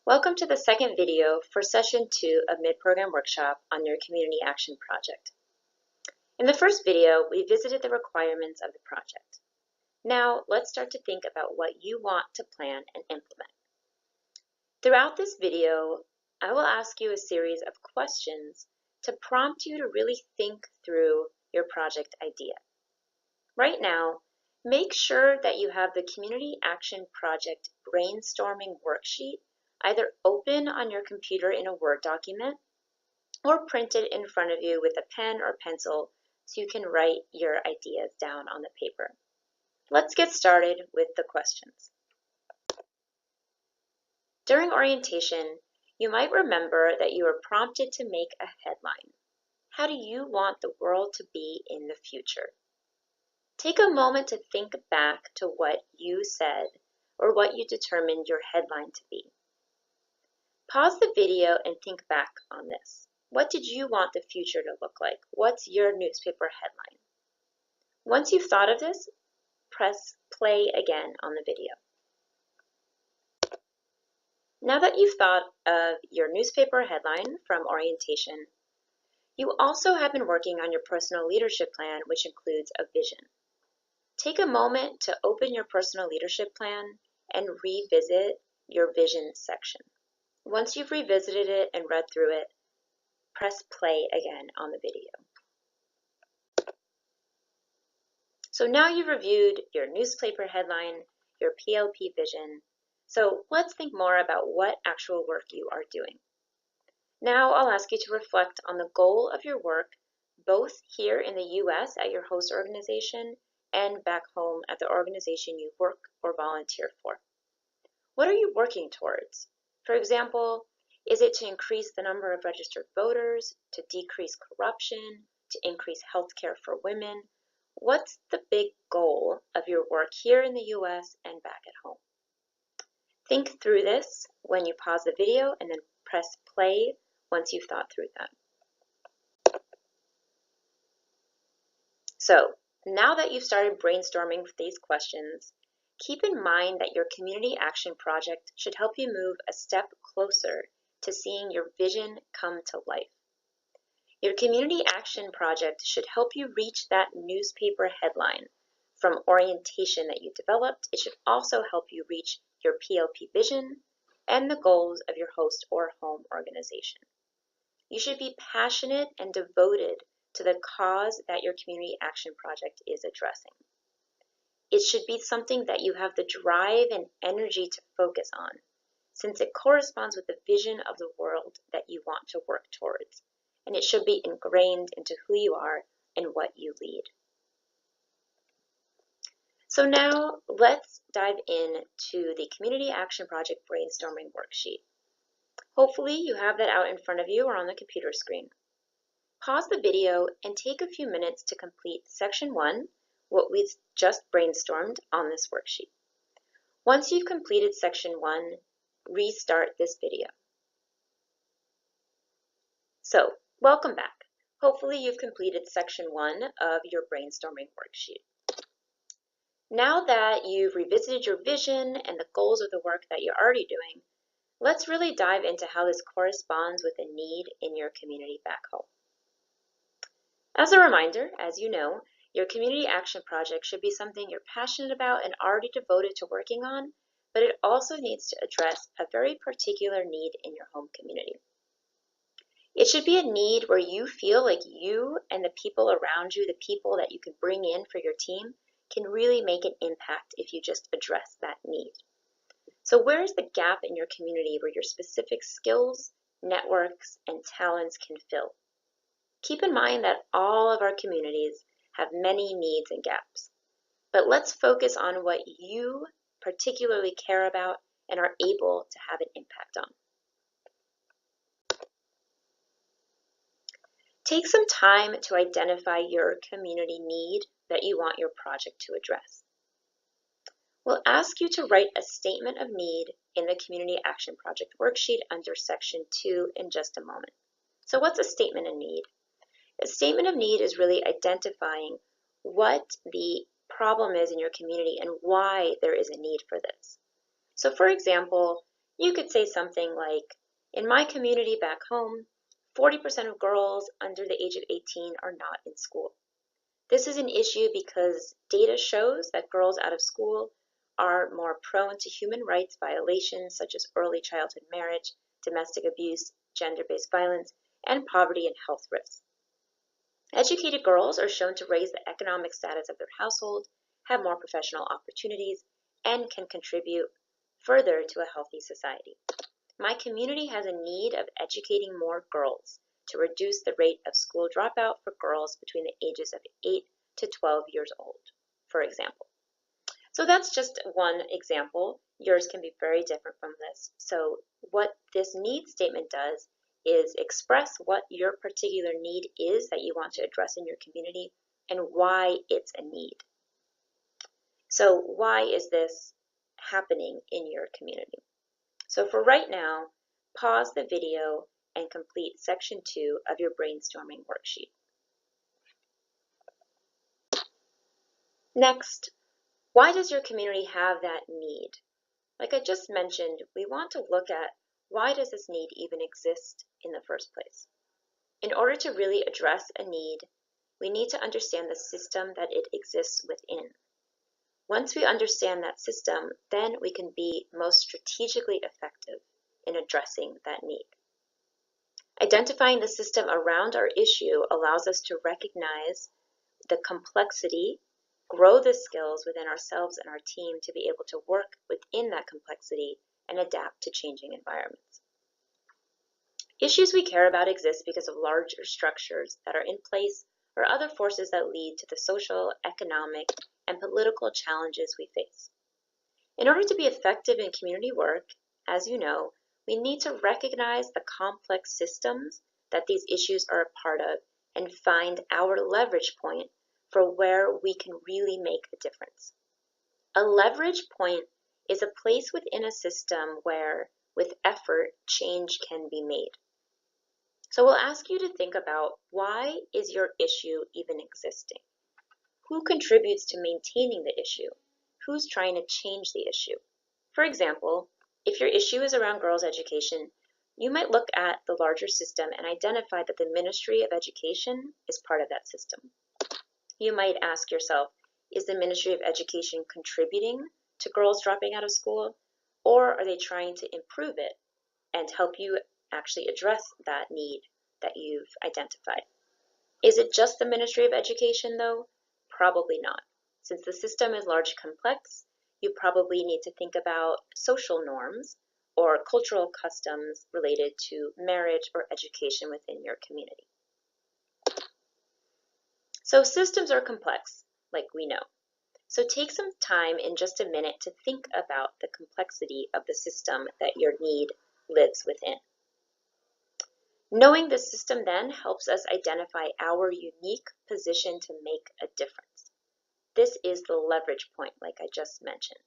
Welcome to the second video for Session 2 of Mid-Program Workshop on your Community Action Project. In the first video, we visited the requirements of the project. Now, let's start to think about what you want to plan and implement. Throughout this video, I will ask you a series of questions to prompt you to really think through your project idea. Right now, make sure that you have the Community Action Project brainstorming worksheet either open on your computer in a Word document or printed in front of you with a pen or pencil so you can write your ideas down on the paper. Let's get started with the questions. During orientation, you might remember that you were prompted to make a headline. How do you want the world to be in the future? Take a moment to think back to what you said or what you determined your headline to be. Pause the video and think back on this. What did you want the future to look like? What's your newspaper headline? Once you've thought of this, press play again on the video. Now that you've thought of your newspaper headline from orientation, you also have been working on your personal leadership plan, which includes a vision. Take a moment to open your personal leadership plan and revisit your vision section. Once you've revisited it and read through it, press play again on the video. So now you've reviewed your newspaper headline, your PLP vision. So let's think more about what actual work you are doing. Now I'll ask you to reflect on the goal of your work, both here in the US at your host organization and back home at the organization you work or volunteer for. What are you working towards? For example, is it to increase the number of registered voters, to decrease corruption, to increase health care for women? What's the big goal of your work here in the US and back at home? Think through this when you pause the video and then press play once you've thought through that. So, now that you've started brainstorming these questions, keep in mind that your community action project should help you move a step closer to seeing your vision come to life. Your community action project should help you reach that newspaper headline from orientation that you developed. It should also help you reach your PLP vision and the goals of your host or home organization. You should be passionate and devoted to the cause that your community action project is addressing. It should be something that you have the drive and energy to focus on, since it corresponds with the vision of the world that you want to work towards, and it should be ingrained into who you are and what you lead. So now let's dive into the Community Action Project Brainstorming Worksheet. Hopefully you have that out in front of you or on the computer screen. Pause the video and take a few minutes to complete Section 1, what we've just brainstormed on this worksheet. Once you've completed Section 1, restart this video. So, welcome back. Hopefully you've completed Section 1 of your brainstorming worksheet. Now that you've revisited your vision and the goals of the work that you're already doing, let's really dive into how this corresponds with a need in your community back home. As a reminder, as you know, your community action project should be something you're passionate about and already devoted to working on, but it also needs to address a very particular need in your home community. It should be a need where you feel like you and the people around you, the people that you can bring in for your team, can really make an impact if you just address that need. So where is the gap in your community where your specific skills, networks, and talents can fill? Keep in mind that all of our communities have many needs and gaps. But let's focus on what you particularly care about and are able to have an impact on. Take some time to identify your community need that you want your project to address. We'll ask you to write a statement of need in the Community Action Project worksheet under Section 2 in just a moment. So what's a statement of need? A statement of need is really identifying what the problem is in your community and why there is a need for this. So for example, You could say something like, in my community back home, 40% of girls under the age of 18 are not in school. This is an issue because data shows that girls out of school are more prone to human rights violations such as early childhood marriage, domestic abuse, gender-based violence, and poverty and health risks. Educated girls are shown to raise the economic status of their household, have more professional opportunities, and can contribute further to a healthy society. My community has a need of educating more girls to reduce the rate of school dropout for girls between the ages of 8 to 12 years old, for example. So that's just one example. Yours can be very different from this. So what this need statement does is express what your particular need is that you want to address in your community and why it's a need. So why is this happening in your community? So for right now, pause the video and complete section 2 of your brainstorming worksheet. Next, why does your community have that need? Like I just mentioned, we want to look at why does this need even exist in the first place? In order to really address a need, we need to understand the system that it exists within. Once we understand that system, then we can be most strategically effective in addressing that need. Identifying the system around our issue allows us to recognize the complexity, grow the skills within ourselves and our team to be able to work within that complexity and adapt to changing environments. Issues we care about exist because of larger structures that are in place or other forces that lead to the social, economic, and political challenges we face. In order to be effective in community work, as you know, we need to recognize the complex systems that these issues are a part of and find our leverage point for where we can really make a difference. A leverage point is a place within a system where, with effort, change can be made. So we'll ask you to think about, why is your issue even existing? Who contributes to maintaining the issue? Who's trying to change the issue? For example, if your issue is around girls' education, you might look at the larger system and identify that the Ministry of Education is part of that system. You might ask yourself, is the Ministry of Education contributing to girls dropping out of school, or are they trying to improve it and help you actually address that need that you've identified? Is it just the Ministry of Education though? Probably not. Since the system is large and complex, you probably need to think about social norms or cultural customs related to marriage or education within your community. So systems are complex, like we know. So take some time in just a minute to think about the complexity of the system that your need lives within. Knowing the system then helps us identify our unique position to make a difference. This is the leverage point, like I just mentioned.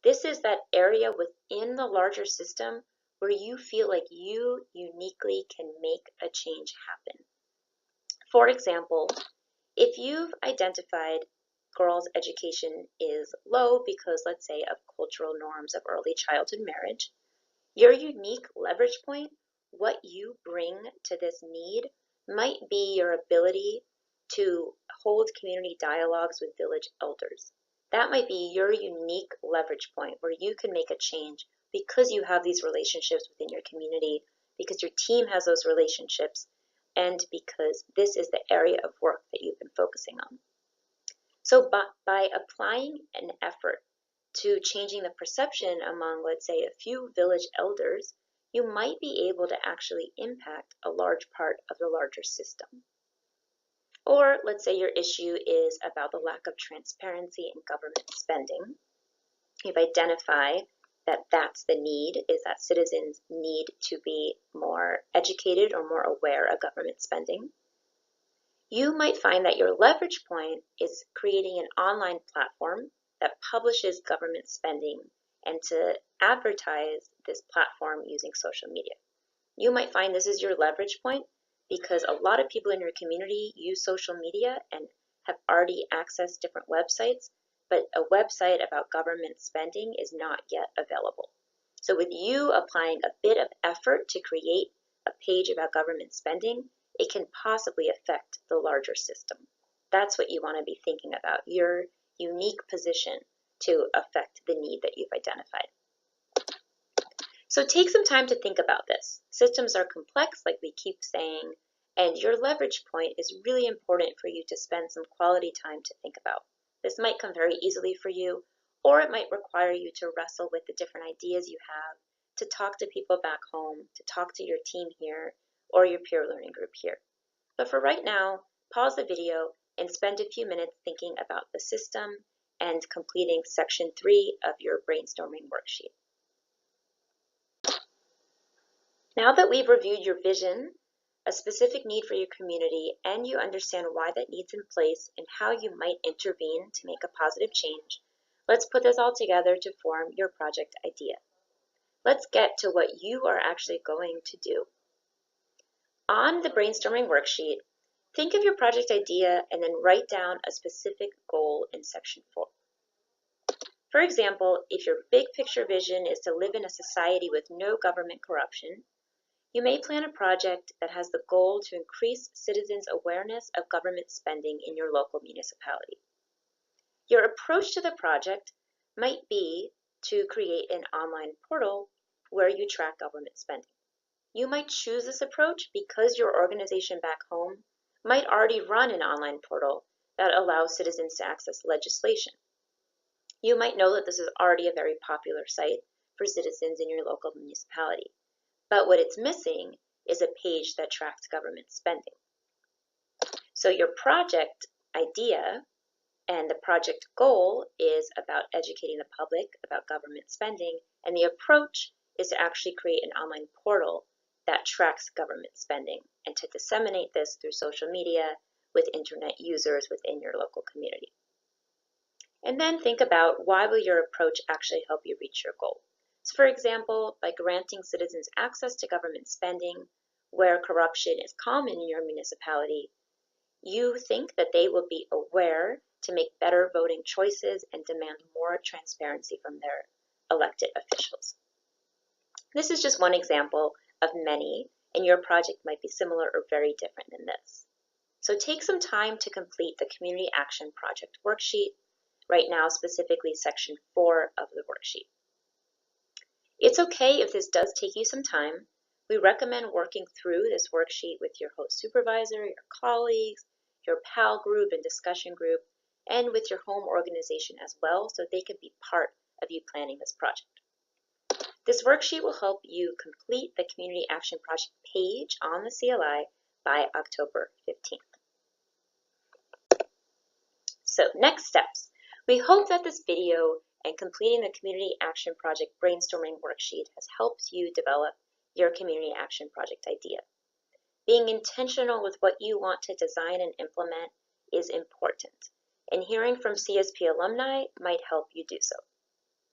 This is that area within the larger system where you feel like you uniquely can make a change happen. For example, if you've identified girls' education is low because, let's say, of cultural norms of early childhood marriage, your unique leverage point, what you bring to this need, might be your ability to hold community dialogues with village elders. That might be your unique leverage point where you can make a change because you have these relationships within your community, because your team has those relationships, and because this is the area of work that you've been focusing on. So by applying an effort to changing the perception among, let's say, a few village elders, you might be able to actually impact a large part of the larger system. Or let's say your issue is about the lack of transparency in government spending. You've identified that that's the need, is that citizens need to be more educated or more aware of government spending. You might find that your leverage point is creating an online platform that publishes government spending and to advertise this platform using social media. You might find this is your leverage point because a lot of people in your community use social media and have already accessed different websites, but a website about government spending is not yet available. So with you applying a bit of effort to create a page about government spending, it can possibly affect the larger system. That's what you want to be thinking about, your unique position to affect the need that you've identified. So take some time to think about this. Systems are complex, like we keep saying, and your leverage point is really important for you to spend some quality time to think about. This might come very easily for you, or it might require you to wrestle with the different ideas you have, to talk to people back home, to talk to your team here, or your peer learning group here. But for right now, pause the video and spend a few minutes thinking about the system and completing section 3 of your brainstorming worksheet. Now that we've reviewed your vision, a specific need for your community, and you understand why that need's in place and how you might intervene to make a positive change, let's put this all together to form your project idea. Let's get to what you are actually going to do. On the brainstorming worksheet, think of your project idea and then write down a specific goal in section 4. For example, if your big picture vision is to live in a society with no government corruption, you may plan a project that has the goal to increase citizens' awareness of government spending in your local municipality. Your approach to the project might be to create an online portal where you track government spending. You might choose this approach because your organization back home might already run an online portal that allows citizens to access legislation. You might know that this is already a very popular site for citizens in your local municipality. But what it's missing is a page that tracks government spending. So your project idea and the project goal is about educating the public about government spending, and the approach is to actually create an online portal that tracks government spending and to disseminate this through social media with internet users within your local community. And then think about why will your approach actually help you reach your goal. So for example, by granting citizens access to government spending where corruption is common in your municipality, you think that they will be aware to make better voting choices and demand more transparency from their elected officials. This is just one example of many, and your project might be similar or very different than this. So take some time to complete the Community Action Project worksheet, right now specifically section 4 of the worksheet. It's okay if this does take you some time. We recommend working through this worksheet with your host supervisor, your colleagues, your PAL group and discussion group, and with your home organization as well, so they can be part of you planning this project. This worksheet will help you complete the Community Action Project page on the CLI by October 15th. So next steps. We hope that this video and completing the Community Action Project brainstorming worksheet has helped you develop your Community Action Project idea. Being intentional with what you want to design and implement is important, and hearing from CSP alumni might help you do so.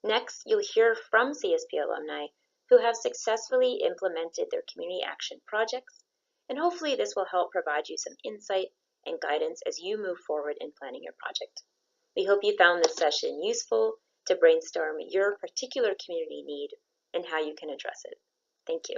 Next, you'll hear from CSP alumni who have successfully implemented their community action projects, and hopefully this will help provide you some insight and guidance as you move forward in planning your project. We hope you found this session useful to brainstorm your particular community need and how you can address it. Thank you.